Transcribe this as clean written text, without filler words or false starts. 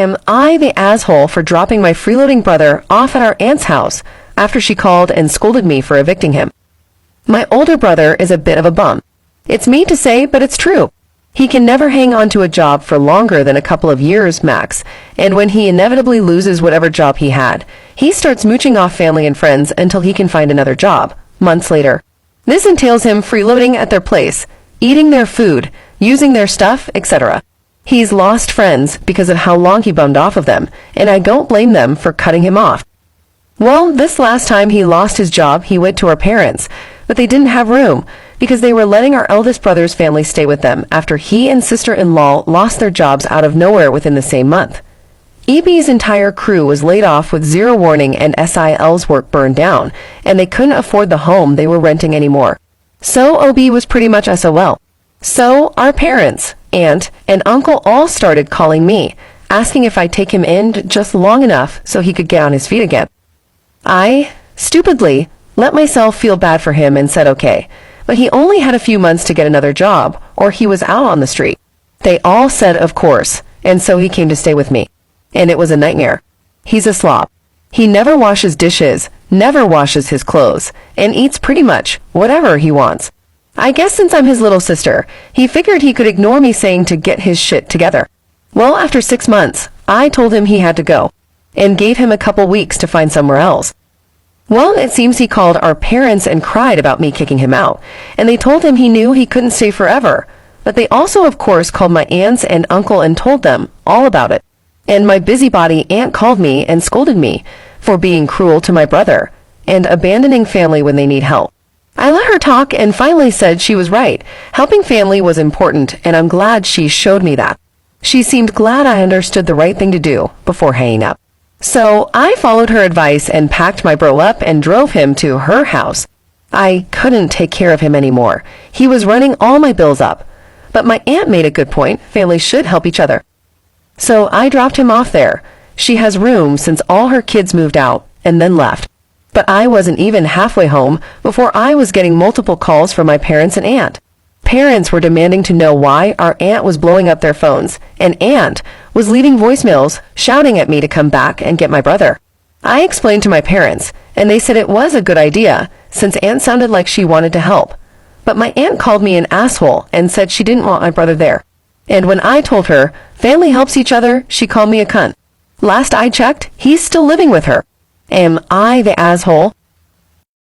Am I the asshole for dropping my freeloading brother off at our aunt's house after she called and scolded me for evicting him? My older brother is a bit of a bum. It's mean to say, but it's true. He can never hang on to a job for longer than a couple of years max, and when he inevitably loses whatever job he had, he starts mooching off family and friends until he can find another job, months later. This entails him freeloading at their place, eating their food, using their stuff, etc. He's lost friends because of how long he bummed off of them, and I don't blame them for cutting him off. Well, this last time he lost his job, he went to our parents, but they didn't have room because they were letting our eldest brother's family stay with them after he and sister-in-law lost their jobs out of nowhere within the same month. EB's entire crew was laid off with zero warning and SIL's work burned down, and they couldn't afford the home they were renting anymore. So OB was pretty much SOL. So our parents, aunt, and uncle all started calling me, asking if I'd take him in just long enough so he could get on his feet again. I, stupidly, let myself feel bad for him and said okay, but he only had a few months to get another job, or he was out on the street. They all said of course, and so he came to stay with me. And it was a nightmare. He's a slob. He never washes dishes, never washes his clothes, and eats pretty much whatever he wants. I guess since I'm his little sister, he figured he could ignore me saying to get his shit together. Well, after 6 months, I told him he had to go, and gave him a couple weeks to find somewhere else. Well, it seems he called our parents and cried about me kicking him out, and they told him he knew he couldn't stay forever, but they also of course called my aunts and uncle and told them all about it. And my busybody aunt called me and scolded me for being cruel to my brother and abandoning family when they need help. I let her talk and finally said she was right. Helping family was important, and I'm glad she showed me that. She seemed glad I understood the right thing to do before hanging up. So I followed her advice and packed my bro up and drove him to her house. I couldn't take care of him anymore. He was running all my bills up. But my aunt made a good point. Families should help each other. So I dropped him off there. She has room since all her kids moved out and then left. But I wasn't even halfway home before I was getting multiple calls from my parents and aunt. Parents were demanding to know why our aunt was blowing up their phones, and aunt was leaving voicemails shouting at me to come back and get my brother. I explained to my parents, and they said it was a good idea since aunt sounded like she wanted to help. But my aunt called me an asshole and said she didn't want my brother there. And when I told her family helps each other, she called me a cunt. Last I checked, he's still living with her. Am I the asshole?